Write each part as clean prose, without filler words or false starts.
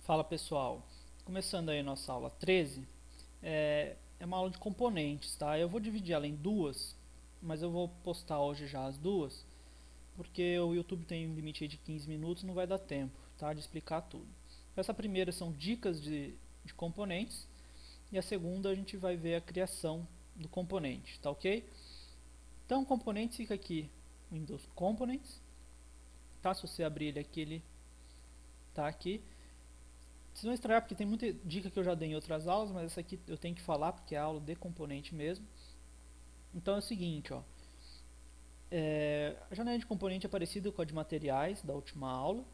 Fala pessoal, começando aí a nossa aula 13, é uma aula de componentes, tá? Eu vou dividir ela em duas, mas eu vou postar hoje já as duas, porque o YouTube tem um limite aí de 15 minutos, não vai dar tempo, tá? De explicar tudo. Essa primeira são dicas de componentes, e a segunda a gente vai ver a criação do componente, tá ok? Então, componentes fica aqui, Windows Components, tá? Se você abrir ele aqui, ele tá aqui. Vocês vão estranhar porque tem muita dica que eu já dei em outras aulas, mas essa aqui eu tenho que falar porque é aula de componente mesmo. Então é o seguinte, ó, a janela de componente é parecida com a de materiais da última aula.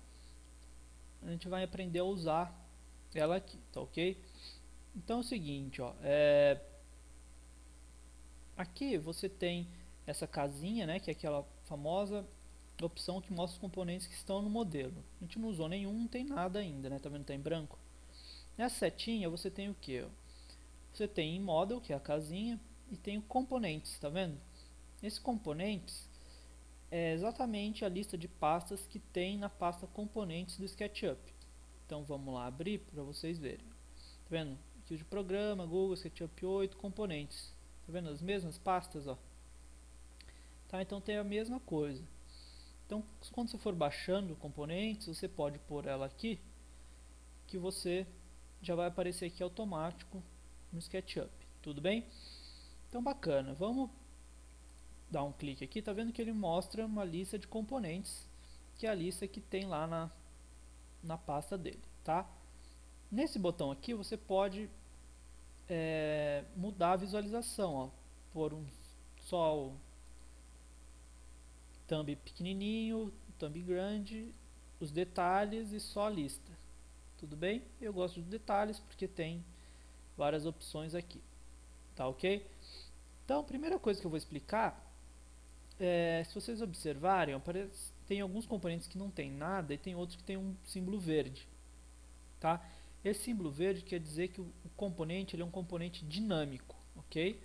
A gente vai aprender a usar ela aqui, tá ok? Então é o seguinte, ó, aqui você tem essa casinha, né, que é aquela famosa opção que mostra os componentes que estão no modelo. A gente não usou nenhum, não tem nada ainda, né? Tá vendo? Tá em branco. Nessa setinha você tem o que? Você tem em model, que é a casinha, e tem o componentes, tá vendo? Esses componentes é exatamente a lista de pastas que tem na pasta componentes do SketchUp. Então vamos lá abrir para vocês verem. Tá vendo? Aqui o de programa, Google, SketchUp 8, componentes. Tá vendo as mesmas pastas, ó? Tá, então tem a mesma coisa. Então quando você for baixando componentes, você pode pôr ela aqui, que você já vai aparecer aqui automático no SketchUp. Tudo bem? Então bacana. Vamos dar um clique aqui, tá vendo que ele mostra uma lista de componentes, que é a lista que tem lá na pasta dele, tá? Nesse botão aqui você pode mudar a visualização, ó, por só o thumb pequenininho, thumb grande, os detalhes e só a lista. Tudo bem? Eu gosto de detalhes porque tem várias opções aqui, tá ok? Então, a primeira coisa que eu vou explicar se vocês observarem, tem alguns componentes que não tem nada e tem outros que tem um símbolo verde, tá? Esse símbolo verde quer dizer que o componente ele é um componente dinâmico, ok?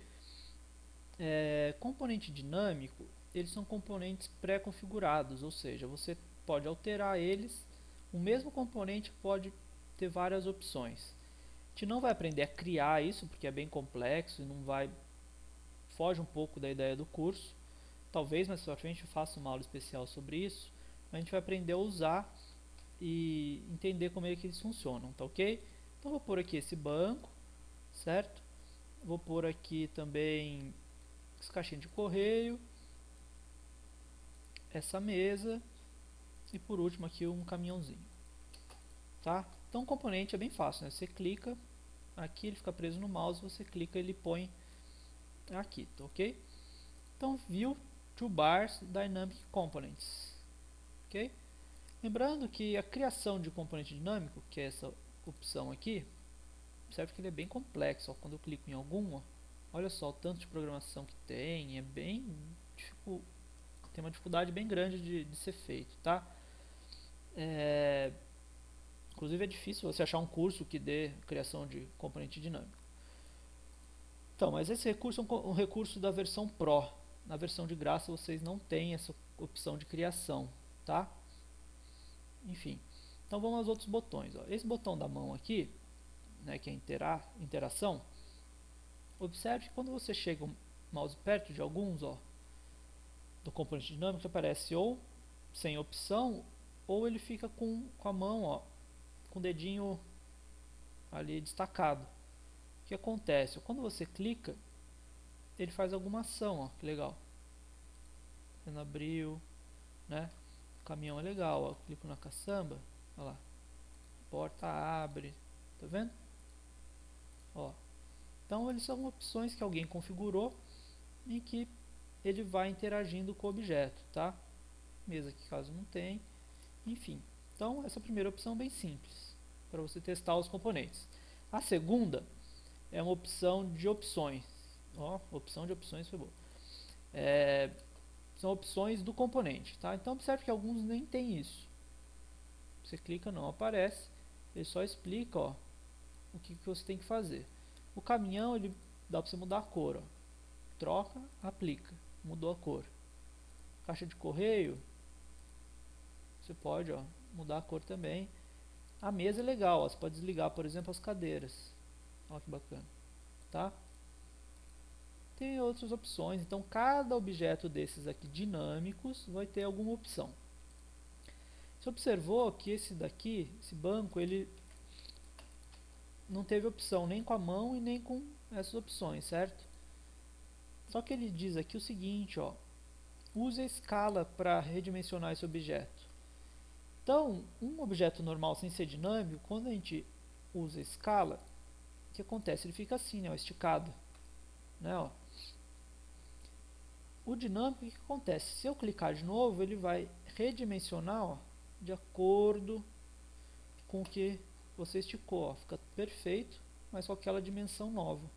Componente dinâmico, eles são componentes pré-configurados, ou seja, você pode alterar eles, o mesmo componente pode ter várias opções. A gente não vai aprender a criar isso, porque é bem complexo e não vai foge um pouco da ideia do curso. Talvez mais pra frente eu faça uma aula especial sobre isso, mas a gente vai aprender a usar e entender como é que eles funcionam, tá ok? Então vou pôr aqui esse banco, certo? Vou pôr aqui também essa caixinha de correio, essa mesa e por último aqui um caminhãozinho, tá? Então o componente é bem fácil, né? Você clica aqui, ele fica preso no mouse, você clica ele põe aqui, tá ok? Então View Toolbars Dynamic Components, ok? Lembrando que a criação de componente dinâmico, que é essa opção aqui, observe que ele é bem complexo. Ó, quando eu clico em algum, ó, olha só o tanto de programação que tem, é bem tem uma dificuldade bem grande de ser feito, tá? Inclusive é difícil você achar um curso que dê criação de componente dinâmico. Então, mas esse recurso é um recurso da versão Pro. Na versão de graça vocês não têm essa opção de criação, tá? Enfim, então vamos aos outros botões. Ó. Esse botão da mão aqui, né, que é interação, observe que quando você chega o mouse perto de alguns do componente dinâmico, aparece ou sem opção, ou ele fica com a mão, com o dedinho ali destacado. O que acontece? Quando você clica, ele faz alguma ação, ó, que legal. Ele abriu, né? O caminhão é legal, ó. Clico na caçamba, olha lá. A porta abre, tá vendo? Ó. Então, eles são opções que alguém configurou em que ele vai interagindo com o objeto, tá? Mesa que caso não tem, enfim. Então, essa primeira opção é bem simples, para você testar os componentes. A segunda é uma opção de opções. Ó, opção de opções foi boa. São opções do componente, tá? Então, observe que alguns nem tem isso. Você clica, não aparece, ele só explica, ó, o que você tem que fazer. O caminhão, ele dá para você mudar a cor, ó. Troca, aplica, mudou a cor. Caixa de correio, você pode mudar a cor também. A mesa é legal, ó, você pode desligar, por exemplo, as cadeiras. Olha que bacana, tá? Tem outras opções, então cada objeto desses aqui dinâmicos vai ter alguma opção. Você observou que esse daqui, esse banco, ele não teve opção nem com a mão e nem com essas opções, certo? Só que ele diz aqui o seguinte, ó, use a escala para redimensionar esse objeto. Então, um objeto normal sem ser dinâmico, quando a gente usa a escala, o que acontece? Ele fica assim, né, ó, esticado. Né, ó. O dinâmico, o que acontece? Se eu clicar de novo, ele vai redimensionar, ó, de acordo com o que você esticou. Ó. Fica perfeito, mas com aquela dimensão nova.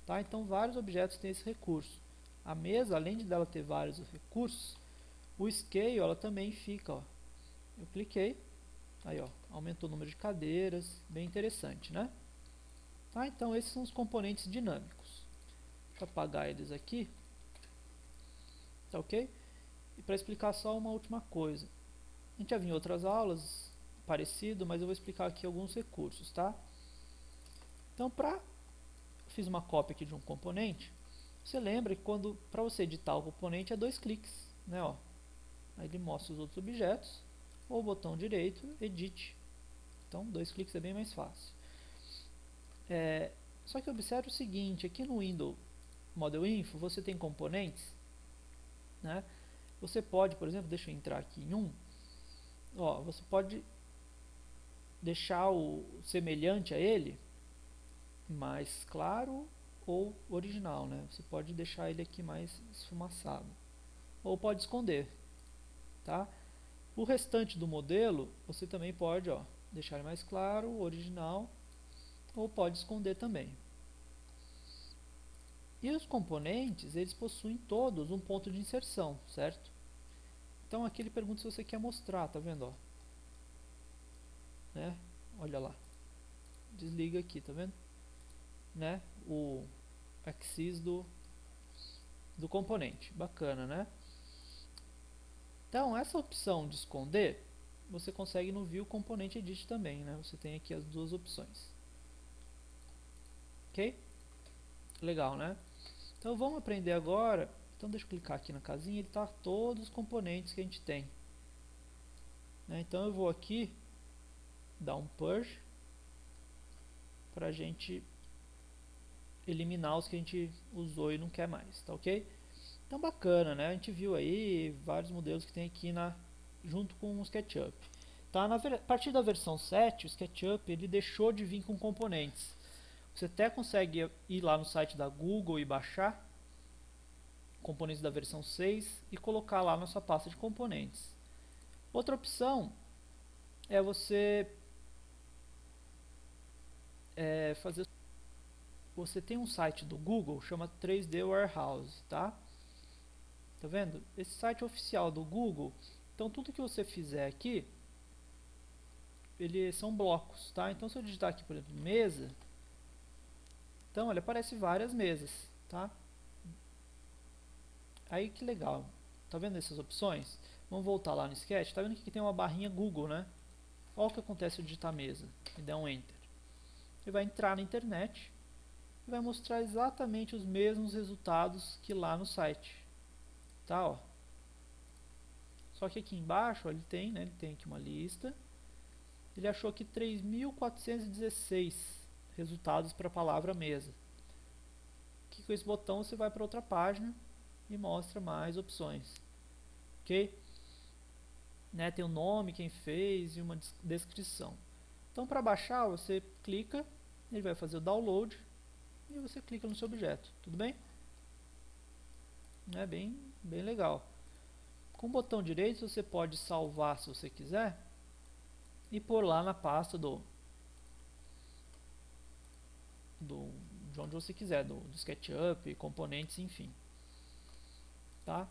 Tá? Então, vários objetos têm esse recurso. A mesa, além de dela ter vários recursos, o scale ela também fica. Ó. Eu cliquei, aí ó, aumentou o número de cadeiras, bem interessante, né? Tá? Então, esses são os componentes dinâmicos. Deixa eu apagar eles aqui. Tá ok? E para explicar só uma última coisa. A gente já viu em outras aulas parecido, mas eu vou explicar aqui alguns recursos, tá? Então, fiz uma cópia aqui de um componente. Você lembra que quando para você editar o componente é 2 cliques, né? Ó. Aí ele mostra os outros objetos, ou o botão direito, edite. Então, 2 cliques é bem mais fácil. Só que observe o seguinte, aqui no Windows Model Info você tem componentes, né? Você pode, por exemplo, deixa eu entrar aqui em um, ó, você pode deixar o semelhante a ele mais claro ou original, né? Você pode deixar ele aqui mais esfumaçado ou pode esconder, tá? O restante do modelo você também pode, ó, deixar ele mais claro, original ou pode esconder também. E os componentes, eles possuem todos um ponto de inserção, certo? Então aqui ele pergunta se você quer mostrar, tá vendo? Ó? Né? Olha lá. Desliga aqui, tá vendo? Né? O axis do componente. Bacana, né? Então essa opção de esconder, você consegue no View Component Edit também, né? Você tem aqui as duas opções. Ok? Legal, né? Então vamos aprender agora. Então deixa eu clicar aqui na casinha, ele está todos os componentes que a gente tem. Né? Então eu vou aqui dar um purge para a gente eliminar os que a gente usou e não quer mais, tá ok? Então bacana, né? A gente viu aí vários modelos que tem aqui junto com o SketchUp. Tá? A partir da versão 7, o SketchUp ele deixou de vir com componentes. Você até consegue ir lá no site da Google e baixar componentes da versão 6 e colocar lá na sua pasta de componentes. Outra opção é você fazer. Você tem um site do Google chama 3D Warehouse, tá? Tá vendo? Esse site é oficial do Google. Então tudo que você fizer aqui, eles são blocos, tá? Então se eu digitar aqui, por exemplo, mesa, então ele aparece várias mesas, tá? Aí que legal. Tá vendo essas opções? Vamos voltar lá no Sketch. Tá vendo que tem uma barrinha Google, né? Olha o que acontece se eu digitar mesa e der um Enter. Ele vai entrar na internet e vai mostrar exatamente os mesmos resultados que lá no site. Tá, ó. Só que aqui embaixo ó, ele tem aqui uma lista. Ele achou aqui 3.416 resultados para a palavra mesa. Aqui com esse botão você vai para outra página e mostra mais opções. Ok? Né, tem o nome, quem fez e uma descrição. Então para baixar você clica, ele vai fazer o download e você clica no seu objeto. Tudo bem? É bem legal. Com o botão direito você pode salvar se você quiser e pôr lá na pasta de onde você quiser, do SketchUp, componentes, enfim. Tá?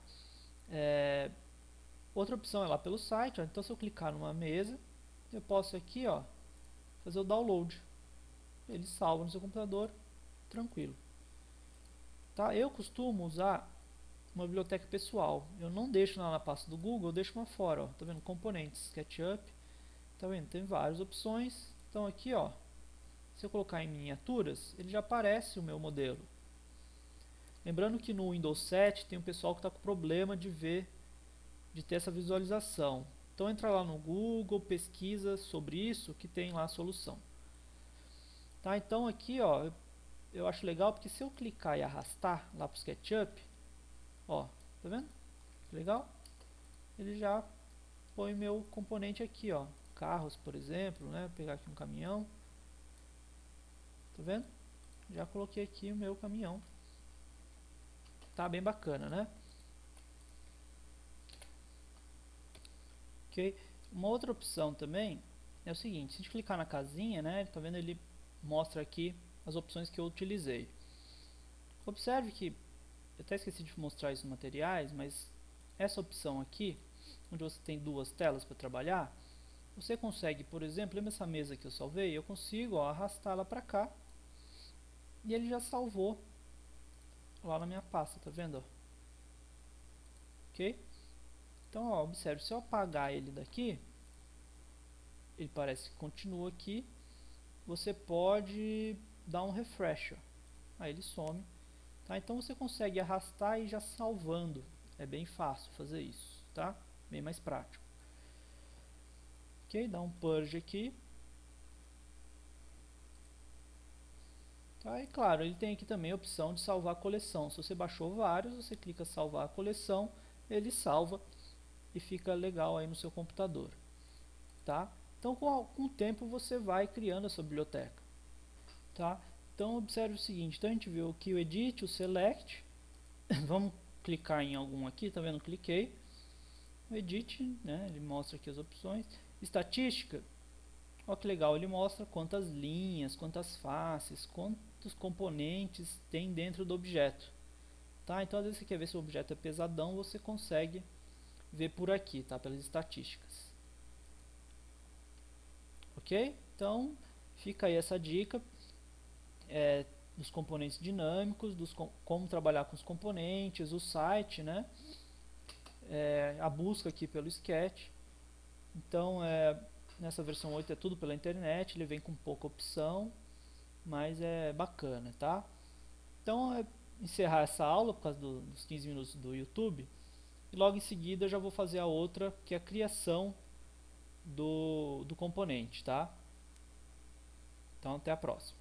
Outra opção é lá pelo site, ó. Então se eu clicar numa mesa, eu posso aqui ó, fazer o download. Ele salva no seu computador, tranquilo. Tá? Eu costumo usar uma biblioteca pessoal. Eu não deixo lá na pasta do Google, eu deixo uma fora. Ó. Tá vendo? Componentes, SketchUp, Tá vendo? Tem várias opções. Então aqui, ó, se eu colocar em miniaturas, ele já aparece o meu modelo. Lembrando que no Windows 7 tem um pessoal que está com problema de ter essa visualização. Então entra lá no Google, pesquisa sobre isso, que tem lá a solução. Tá? Então aqui, ó, eu acho legal porque se eu clicar e arrastar lá para o SketchUp, ó, tá vendo? Legal? Ele já põe meu componente aqui, ó, carros, por exemplo, né? Vou pegar aqui um caminhão. Tá vendo? Já coloquei aqui o meu caminhão. Tá bem bacana, né? Ok? Uma outra opção também é o seguinte, se a gente clicar na casinha, né? Tá vendo? Ele mostra aqui as opções que eu utilizei. Observe que, eu até esqueci de mostrar isso nos materiais, mas essa opção aqui, onde você tem duas telas para trabalhar, você consegue, por exemplo, lembra essa mesa que eu salvei? Eu consigo, ó, arrastá-la para cá e ele já salvou lá na minha pasta, tá vendo? Ó? Ok? Então, ó, observe, se eu apagar ele daqui, ele parece que continua aqui. Você pode dar um refresh, ó. Aí ele some. Tá? Então você consegue arrastar e já salvando. É bem fácil fazer isso, tá? Bem mais prático. Ok, dá um purge aqui. Tá? E claro, ele tem aqui também a opção de salvar a coleção. Se você baixou vários, você clica salvar a coleção, ele salva e fica legal aí no seu computador. Tá? Então com o tempo você vai criando a sua biblioteca. Tá? Então observe o seguinte, então a gente viu aqui o Edit, o Select. Vamos clicar em algum aqui, tá vendo? Cliquei. O Edit, né? Ele mostra aqui as opções. Estatística, olha que legal, ele mostra quantas linhas, quantas faces, quantos componentes tem dentro do objeto. Tá? Então às vezes você quer ver se o objeto é pesadão, você consegue ver por aqui, tá? Pelas estatísticas. Ok? Então fica aí essa dica dos componentes dinâmicos, como trabalhar com os componentes, o site, né? A busca aqui pelo Sketch. Então nessa versão 8 é tudo pela internet, ele vem com pouca opção, mas é bacana, tá? Então encerrar essa aula por causa dos 15 minutos do YouTube, e logo em seguida eu já vou fazer a outra, que é a criação do componente, tá? Então até a próxima.